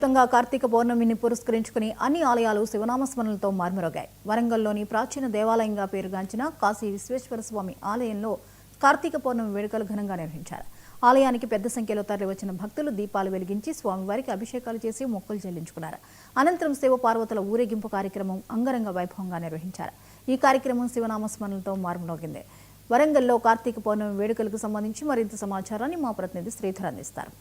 కార్తీక పౌర్ణమిని పురస్కరించుకుని అన్ని ఆలయాలు శివనామస్మరణలతో మార్మరోగాయి. వరంగల్లోని ప్రాచీన దేవాలయంగా పేరుగాంచిన కాశీ విశ్వేశ్వర స్వామి ఆలయంలో కార్తీక పౌర్ణమి వేడుకలు ఘనంగా నిర్వహించారు. ఆలయానికి పెద్ద సంఖ్యలో తరలివచ్చిన భక్తులు దీపాలు వెలిగించి స్వామివారికి అభిషేకాలు చేసి మొక్కులు చెల్లించుకున్నారు. అనంతరం శివ పార్వతుల ఊరేగింపు కార్యక్రమం అంగరంగ వైభవంగా నిర్వహించారు. ఈ కార్యక్రమం శివనామస్మరణలతో మార్మరోగింది. వరంగల్లో కార్తీక పౌర్ణమి వేడుకలకు సంబంధించి మరింత సమాచారాన్ని మా ప్రతినిధి శ్రీధర్ అందిస్తారు.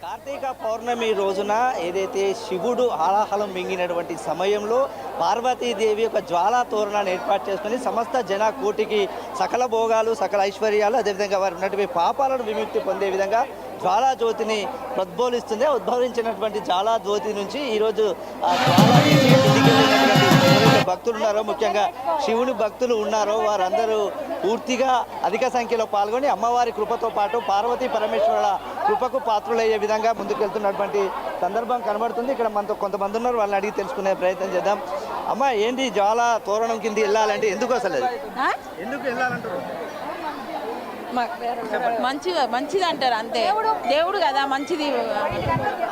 కార్తీక పౌర్ణమి రోజున ఏదైతే శివుడు ఆలాహలం మింగినటువంటి సమయంలో పార్వతీదేవి ఒక జ్వాలా తోరణాన్ని ఏర్పాటు చేసుకుని సమస్త జన కోటికి సకల భోగాలు సకల ఐశ్వర్యాలు అదేవిధంగా వారు ఉన్నటువంటి పాపాలను విముక్తి పొందే విధంగా జ్వాలా జ్యోతిని ప్రద్బోలిస్తుంది. ఉద్భవించినటువంటి జ్వాలా జ్యోతి నుంచి ఈరోజు ఆ జ్వాలా భక్తులు ఉన్నారో, ముఖ్యంగా శివుని భక్తులు ఉన్నారో వారందరూ పూర్తిగా అధిక సంఖ్యలో పాల్గొని అమ్మవారి కృపతో పాటు పార్వతీ పరమేశ్వరుల కృపకు పాత్రులయ్యే విధంగా ముందుకెళ్తున్నటువంటి సందర్భం కనబడుతుంది. ఇక్కడ మనతో కొంతమంది ఉన్నారు, వాళ్ళని అడిగి తెలుసుకునే ప్రయత్నం చేద్దాం. అమ్మ, ఏంటి జ్వాలా తోరణం కింద వెళ్ళాలంటే ఎందుకు అసలు ఎందుకు వెళ్ళాలంటారు? మంచిది అంటారు, అంతే. దేవుడు కదా, మంచిది.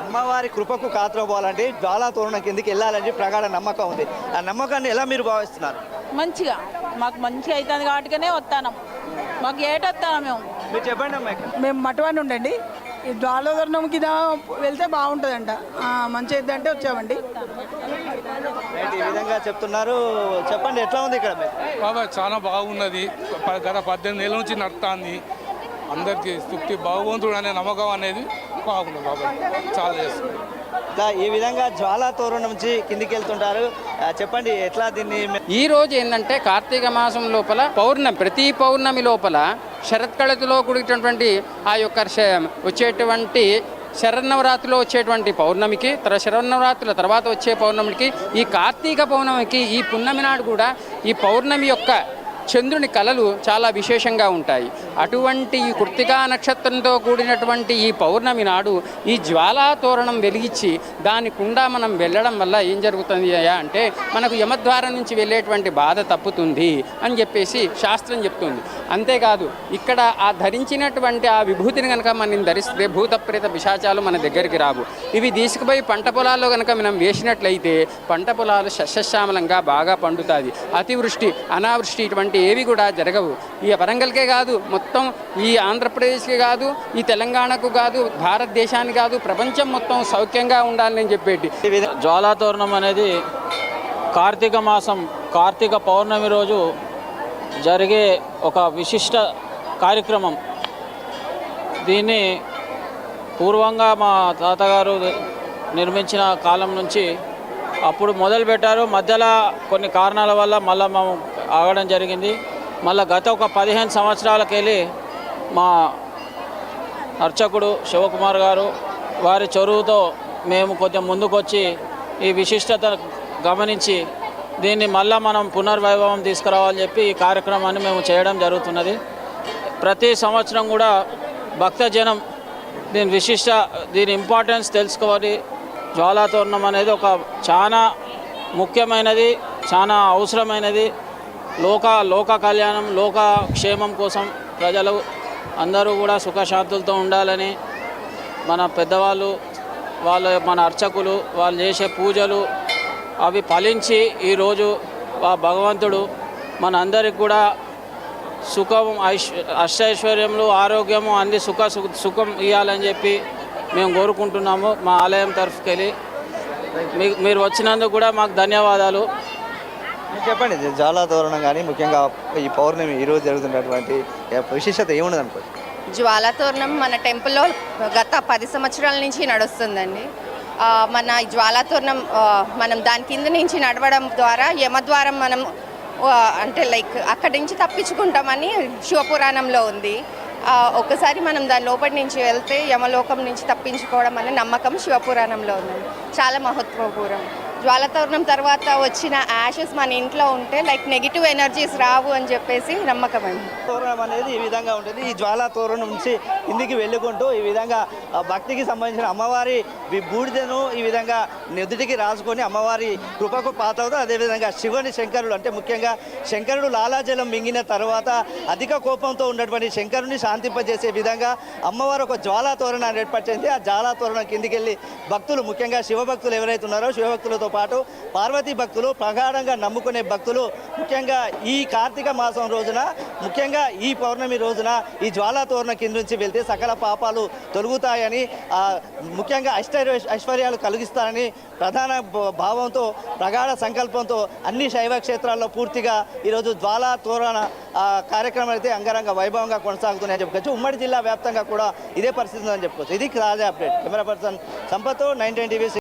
అమ్మవారి కృపకు కాత్రపోవాలంటే జ్వాలా తోరణం కిందకి వెళ్ళాలని ప్రగాఢ నమ్మకం ఉంది. ఆ నమ్మకాన్ని ఎలా మీరు భావిస్తున్నారు? మంచిగా మాకు మంచిగా అవుతుంది కాబట్టినే వస్తాను. మాకు ఏటొస్తాను మీరు చెప్పండి అమ్మాయి. మేము మటవాడిని ఉండండి. ఈ జ్వాలధర్ణం కింద వెళ్తే బాగుంటుందంట, మంచి అయితే వచ్చామండి. ఈ విధంగా చెప్తున్నారు. చెప్పండి, ఎట్లా ఉంది ఇక్కడ? బాబా చాలా బాగున్నది. గత 18 ఏళ్ళ నుంచి నడుస్తుంది. అందరికీ తృప్తి, భగవంతుడు అనే నమ్మకం అనేది బాగుంది బాబా. చాలా చేస్తుంది. ఈ విధంగా జ్వాలా తోరణం నుంచి కిందికి వెళ్తుంటారు. చెప్పండి, ఎట్లా దీన్ని? ఈ రోజు ఏంటంటే కార్తీక మాసం లోపల పౌర్ణమి, ప్రతి పౌర్ణమి లోపల శరత్కళతో కూడినటువంటి ఆ యొక్క వచ్చేటువంటి శరన్నవరాత్రిలో వచ్చేటువంటి పౌర్ణమికి, శరన్నవరాత్రుల తర్వాత వచ్చే పౌర్ణమికి, ఈ కార్తీక పౌర్ణమికి, ఈ పున్నమి నాడు కూడా ఈ పౌర్ణమి యొక్క చంద్రుని కళలు చాలా విశేషంగా ఉంటాయి. అటువంటి ఈ కృత్తికా నక్షత్రంతో కూడినటువంటి ఈ పౌర్ణమి నాడు ఈ జ్వాలా తోరణం వెలిగించి దాని కుండా మనం వెళ్ళడం వల్ల ఏం జరుగుతుంది అంటే మనకు యమద్వారం నుంచి వెళ్ళేటువంటి బాధ తప్పుతుంది అని చెప్పేసి శాస్త్రం చెప్తుంది. అంతేకాదు, ఇక్కడ ఆ ధరించినటువంటి ఆ విభూతిని కనుక మనం ధరిస్తే భూత ప్రేత పిశాచాలు మన దగ్గరికి రావు. ఇవి తీసుకుపోయి పంట పొలాల్లో కనుక మనం వేసినట్లయితే పంట పొలాలు సస్యశ్యామలంగా బాగా పండుతుంది. అతివృష్టి, అనావృష్టి ఇటువంటి ఏవి కూడా జరగవు. ఈ వరంగల్కే కాదు, మొత్తం ఈ ఆంధ్రప్రదేశ్కి కాదు, ఈ తెలంగాణకు కాదు, భారతదేశానికి కాదు, ప్రపంచం మొత్తం సౌఖ్యంగా ఉండాలని చెప్పేటి జ్వాలా తోరణం అనేది కార్తీక మాసం కార్తీక పౌర్ణమి రోజు జరిగే ఒక విశిష్ట కార్యక్రమం. దీన్ని పూర్వంగా మా తాతగారు నిర్మించిన కాలం నుంచి అప్పుడు మొదలుపెట్టారు. మధ్యలో కొన్ని కారణాల వల్ల మళ్ళీ మేము ఆగడం జరిగింది. మళ్ళీ గత ఒక 15 సంవత్సరాలకు వెళ్ళి మా అర్చకుడు శివకుమార్ గారు వారి చొరవతో మేము కొంచెం ముందుకొచ్చి ఈ విశిష్టత గమనించి దీన్ని మళ్ళీ మనం పునర్వైభవం తీసుకురావాలని చెప్పి ఈ కార్యక్రమాన్ని మేము చేయడం జరుగుతున్నది. ప్రతి సంవత్సరం కూడా భక్తజనం దీని ఇంపార్టెన్స్ తెలుసుకోవాలి. జ్వాలా తోరణం అనేది ఒక చాలా ముఖ్యమైనది, చాలా అవసరమైనది. లోక కళ్యాణం, లోక క్షేమం కోసం ప్రజలు అందరూ కూడా సుఖశాంతులతో ఉండాలని మన పెద్దవాళ్ళు, మన అర్చకులు వాళ్ళు చేసే పూజలు అవి ఫలించి ఈరోజు ఆ భగవంతుడు మన అందరికి కూడా సుఖం, అష్టైశ్వర్యములు, ఆరోగ్యము అన్ని సుఖం ఇవ్వాలని చెప్పి మేము కోరుకుంటున్నాము. మా ఆలయం తరఫుకెళ్ళి మీరు వచ్చినందుకు కూడా మాకు ధన్యవాదాలు. చెప్పండి, జ్వాలా తోరణం కానీ ముఖ్యంగా ఈ పౌర్ణమి ఈరోజు జరుగుతున్నటువంటి విశేషత ఏమున్నది అనుకో? జ్వాలా తోరణం మన టెంపుల్లో గత 10 సంవత్సరాల నుంచి నడుస్తుందండి. మన జ్వాలా తోరణం మనం దాని కింద నుంచి నడవడం ద్వారా యమద్వారం మనం అంటే అక్కడి నుంచి తప్పించుకుంటామని శివపురాణంలో ఉంది. ఒకసారి మనం దాని లోపటి నుంచి వెళ్తే యమలోకం నుంచి తప్పించుకోవడం అనే నమ్మకం శివపురాణంలో ఉంది. చాలా మహత్వపూర్వం. జ్వాలతోరణం తర్వాత వచ్చిన యాషెస్ మన ఇంట్లో ఉంటే లైక్ నెగిటివ్ ఎనర్జీస్ రావు అని చెప్పేసి నమ్మకం అండి. తోరణం అనేది ఈ విధంగా ఉంటుంది. ఈ జ్వాలా తోరణం నుంచి కిందికి వెళ్ళుకుంటూ ఈ విధంగా భక్తికి సంబంధించిన అమ్మవారి బూడిదను ఈ విధంగా నుదుటికి రాసుకొని అమ్మవారి కృపకు పాత్రవుతూ, అదేవిధంగా శివుని శంకరుడు అంటే ముఖ్యంగా శంకరుడు లాలాజలం మింగిన తర్వాత అధిక కోపంతో ఉన్నటువంటి శంకరుని శాంతింపజేసే విధంగా అమ్మవారు ఒక జ్వాలా తోరణాన్ని ఏర్పాటు చేసింది. ఆ జ్వాలా తోరణం కిందికి వెళ్ళి భక్తులు, ముఖ్యంగా శివభక్తులు ఎవరైతే ఉన్నారో శివభక్తులతో పాటు పార్వతీ భక్తులు, ప్రగాఢంగా నమ్ముకునే భక్తులు ముఖ్యంగా ఈ కార్తీక మాసం రోజున, ముఖ్యంగా ఈ పౌర్ణమి రోజున ఈ జ్వాలా తోరణం కింద నుంచి వెళ్తే సకల పాపాలు తొలగుతాయని, ముఖ్యంగా ఐశ్వర్యాలు కలిగిస్తారని ప్రధాన భావంతో, ప్రగాఢ సంకల్పంతో అన్ని శైవ క్షేత్రాల్లో పూర్తిగా ఈరోజు జ్వాలా తోరణ కార్యక్రమం అయితే అంగరంగ వైభవంగా కొనసాగుతున్నాయని చెప్పుకోవచ్చు. ఉమ్మడి జిల్లా వ్యాప్తంగా కూడా ఇదే పరిస్థితి ఉందని చెప్పుకోవచ్చు. ఇది తాజా update. Camera person Sampath, 910 TV.